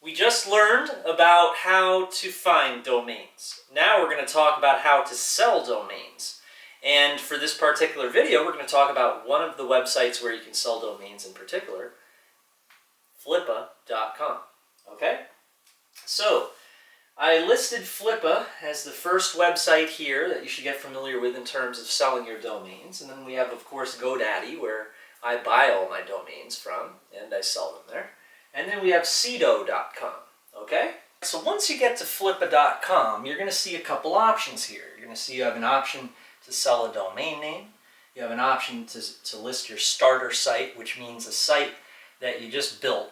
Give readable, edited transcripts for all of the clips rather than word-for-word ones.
We just learned about how to find domains. Now we're going to talk about how to sell domains. And for this particular video, we're going to talk about one of the websites where you can sell domains in particular, Flippa.com. Okay? So, I listed Flippa as the first website here that you should get familiar with in terms of selling your domains. And then we have, of course, GoDaddy, where I buy all my domains from, and I sell them there. And then we have Sedo.com, okay? So once you get to Flippa.com, you're going to see a couple options here. You're going to see you have an option to sell a domain name. You have an option to list your starter site, which means a site that you just built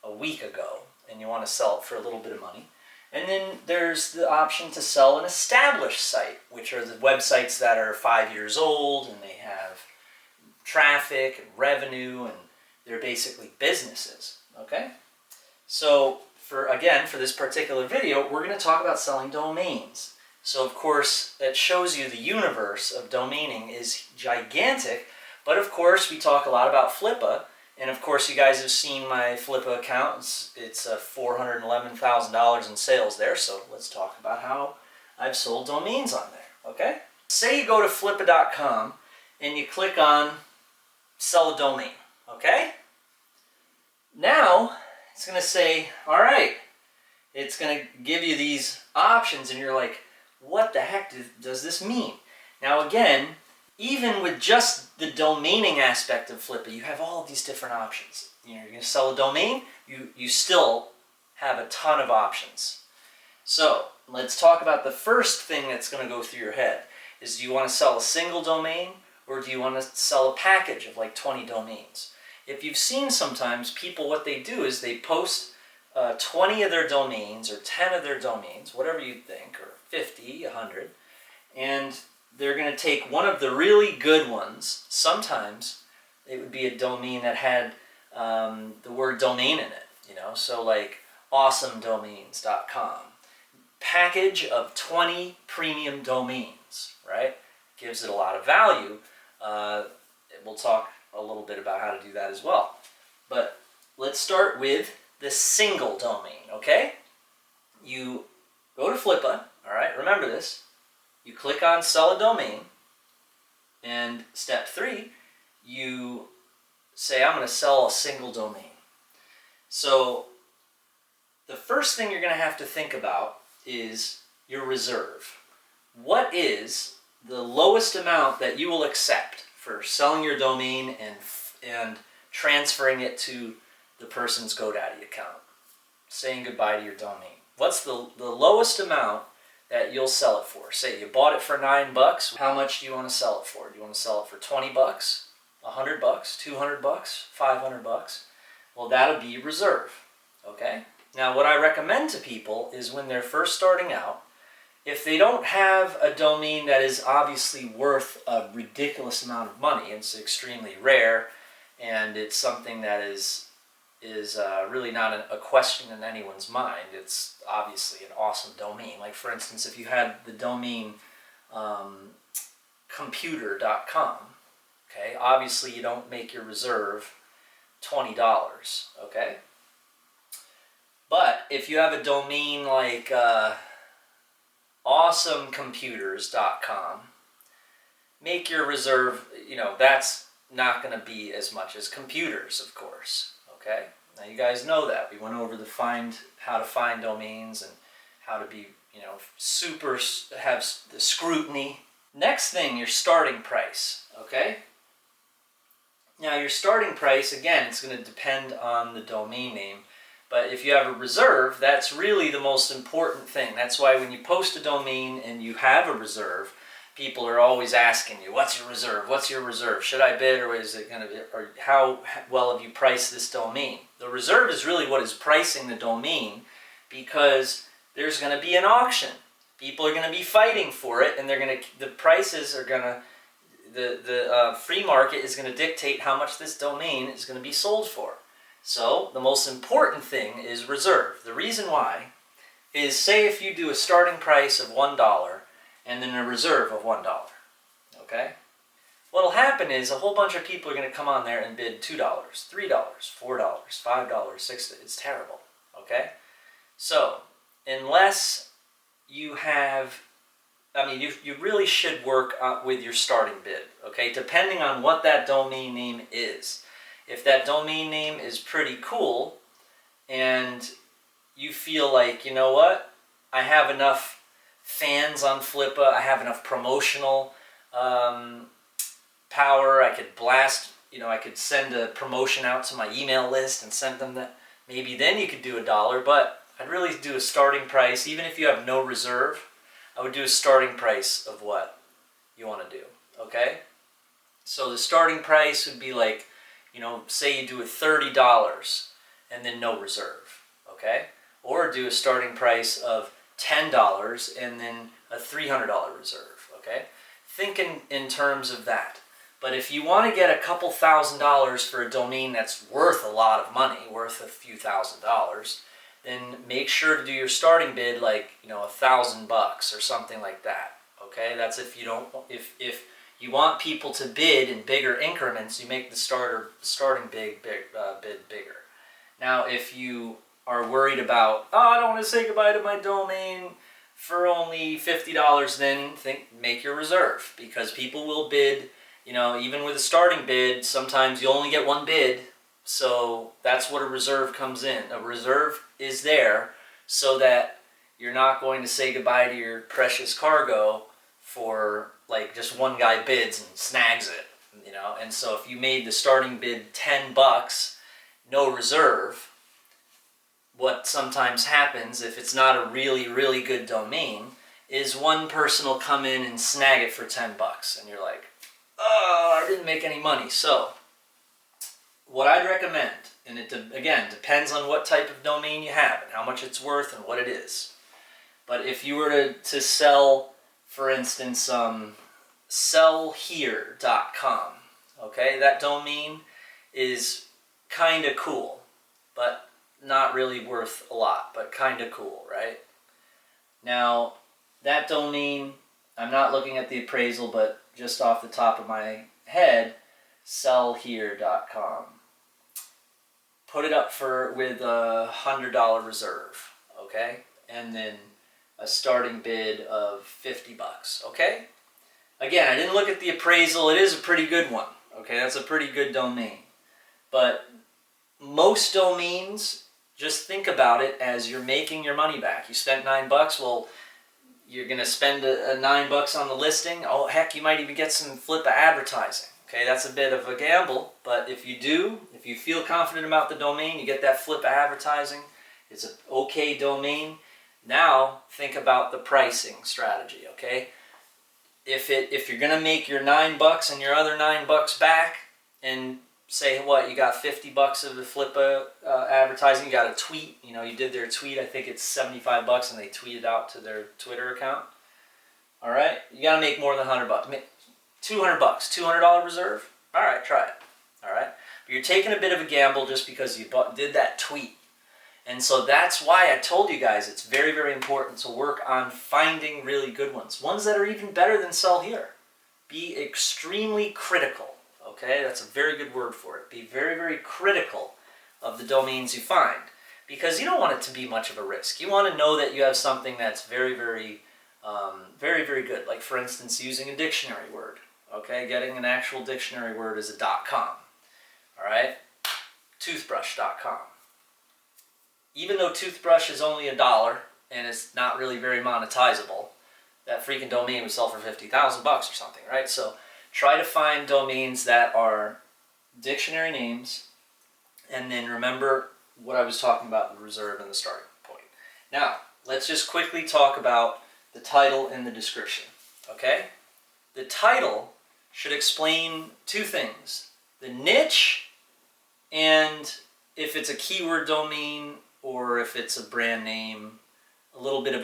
a week ago, and you want to sell it for a little bit of money. And then there's the option to sell an established site, which are the websites that are 5 years old, and they have traffic and revenue, and they're basically businesses. Okay, so for this particular video, we're going to talk about selling domains. So of course, that shows you the universe of domaining is gigantic, but of course we talk a lot about Flippa, and of course you guys have seen my Flippa account. It's $411,000 in sales there, so let's talk about how I've sold domains on there, okay? Say you go to Flippa.com and you click on sell a domain, okay? Now, it's going to say, all right, it's going to give you these options, and you're like, what the heck does this mean? Now again, even with just the domaining aspect of Flippa, you have all of these different options. You know, you're going to sell a domain, you still have a ton of options. So, let's talk about the first thing that's going to go through your head. Do you want to sell a single domain, or do you want to sell a package of like 20 domains? If you've seen sometimes people, what they do is they post 20 of their domains or 10 of their domains, whatever you think, or 50, 100, and they're going to take one of the really good ones. Sometimes it would be a domain that had the word domain in it, you know, so like awesomedomains.com. Package of 20 premium domains, right? Gives it a lot of value. We'll talk a little bit about how to do that as well. But let's start with the single domain, okay? You go to Flippa, all right? Remember this. You click on sell a domain, and step 3, you say, I'm going to sell a single domain. So the first thing you're going to have to think about is your reserve. What is the lowest amount that you will accept for selling your domain and transferring it to the person's GoDaddy account, saying goodbye to your domain? What's the lowest amount that you'll sell it for? Say you bought it for $9. How much do you want to sell it for? Do you want to sell it for $20, $100, $200, $500? Well, that'll be reserve, okay? Now, what I recommend to people is when they're first starting out, if they don't have a domain that is obviously worth a ridiculous amount of money, it's extremely rare, and it's something that is really not a question in anyone's mind. It's obviously an awesome domain. Like for instance, if you had the domain computer.com, okay, obviously you don't make your reserve $20, okay? But if you have a domain like awesomecomputers.com, make your reserve, you know, that's not going to be as much as computers, of course, okay? Now you guys know that. We went over how to find domains and how to be, you know, have the scrutiny. Next thing, your starting price, okay? Now your starting price, again, it's going to depend on the domain name. But if you have a reserve, that's really the most important thing. That's why when you post a domain and you have a reserve, people are always asking you, what's your reserve? What's your reserve? Should I bid, or is it going to be, or how well have you priced this domain? The reserve is really what is pricing the domain, because there's going to be an auction. People are going to be fighting for it, and the prices are going to, the free market is going to dictate how much this domain is going to be sold for. So the most important thing is reserve. The reason why is, say if you do a starting price of $1 and then a reserve of $1, okay? What'll happen is a whole bunch of people are going to come on there and bid $2, $3, $4, $5, $6. It's terrible, okay? So, unless you have, you really should work with your starting bid, okay? Depending on what that domain name is. If that domain name is pretty cool and you feel like, you know what, I have enough fans on Flippa, I have enough promotional power, I could blast, I could send a promotion out to my email list and send them that, maybe then you could do $1, but I'd really do a starting price. Even if you have no reserve, I would do a starting price of what you want to do, okay? So the starting price would be like, say you do a $30 and then no reserve, okay? Or do a starting price of $10 and then a $300 reserve, okay? Think in terms of that. But if you want to get a couple $1,000s for a domain that's worth a lot of money, worth a few $1,000s, then make sure to do your starting bid like, $1,000 or something like that, okay? That's if if you want people to bid in bigger increments, you make the starting bid bigger. Now, if you are worried about, I don't want to say goodbye to my domain for only $50, then make your reserve, because people will bid, even with a starting bid, sometimes you only get one bid, so that's what a reserve comes in. A reserve is there so that you're not going to say goodbye to your precious cargo for like just one guy bids and snags it, and so if you made the starting bid $10, no reserve, what sometimes happens if it's not a really, really good domain is one person will come in and snag it for $10 and you're like, oh, I didn't make any money. So what I'd recommend, and it again depends on what type of domain you have and how much it's worth and what it is, but if you were to sell, for instance, sellhere.com, okay, that domain is kind of cool, but not really worth a lot, but kind of cool, right? Now, that domain, I'm not looking at the appraisal, but just off the top of my head, sellhere.com. Put it up with a $100 reserve, okay? And then a starting bid of $50, okay? Again, I didn't look at the appraisal. It is a pretty good one, okay? That's a pretty good domain. But most domains, just think about it as you're making your money back. You spent $9, well, you're going to spend a $9 on the listing. Oh, heck, you might even get some Flippa advertising. Okay, that's a bit of a gamble, but if you feel confident about the domain, you get that Flippa advertising, it's an okay domain. Now, think about the pricing strategy, okay? If you're going to make your $9 and your other $9 back, and say what, you got $50 of the Flippa advertising, you got a tweet, you did their tweet, I think it's $75 and they tweeted out to their Twitter account. All right, you got to make more than $100. $200, $200 reserve. All right, try it. All right, but you're taking a bit of a gamble just because you did that tweet, and so that's why I told you guys it's very, very important to work on finding really good ones that are even better than Sell Here. Be extremely critical. Okay, that's a very good word for it. Be very, very critical of the domains you find, because you don't want it to be much of a risk. You want to know that you have something that's very, very, very, very good. Like, for instance, using a dictionary word. Okay, getting an actual dictionary word is a .com. All right, toothbrush.com. Even though toothbrush is only $1 and it's not really very monetizable, that freaking domain would sell for $50,000 or something, right? So try to find domains that are dictionary names, and then remember what I was talking about, the reserve and the starting point. Now, let's just quickly talk about the title and the description, okay? The title should explain two things: the niche, and if it's a keyword domain or if it's a brand name, a little bit of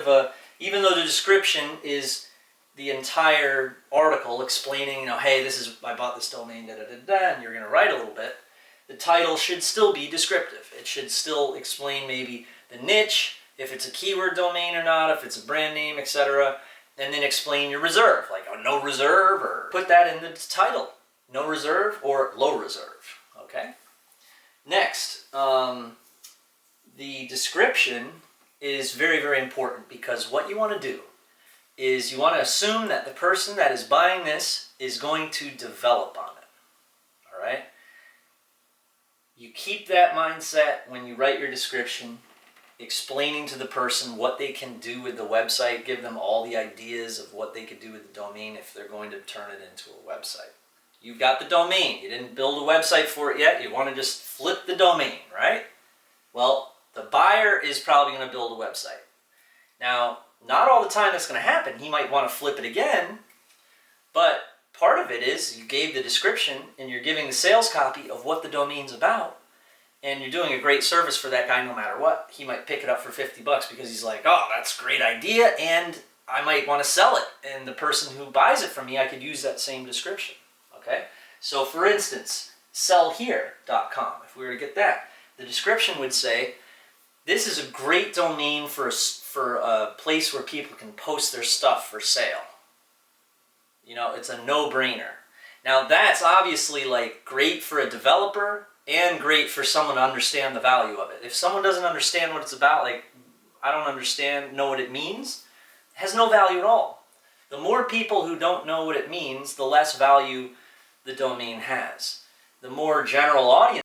a, even though the description is the entire article explaining, hey, I bought this domain, and you're going to write a little bit, the title should still be descriptive. It should still explain maybe the niche, if it's a keyword domain or not, if it's a brand name, etc., and then explain your reserve, like no reserve, or put that in the title, no reserve or low reserve, okay? Next, the description is very, very important, because what you want to do is you want to assume that the person that is buying this is going to develop on it. All right? You keep that mindset when you write your description, explaining to the person what they can do with the website, give them all the ideas of what they could do with the domain if they're going to turn it into a website. You've got the domain. You didn't build a website for it yet. You want to just flip the domain, right? Well, the buyer is probably going to build a website. Now, not all the time that's going to happen. He might want to flip it again, but part of it is you gave the description and you're giving the sales copy of what the domain's about, and you're doing a great service for that guy no matter what. He might pick it up for $50 because he's like, oh, that's a great idea, and I might want to sell it. And the person who buys it from me, I could use that same description. Okay? So for instance, sellhere.com, if we were to get that, the description would say, this is a great domain for a place where people can post their stuff for sale. You know, it's a no-brainer. Now that's obviously like great for a developer and great for someone to understand the value of it. If someone doesn't understand what it's about, like I don't know what it means, it has no value at all. The more people who don't know what it means, the less value the domain has. The more general audience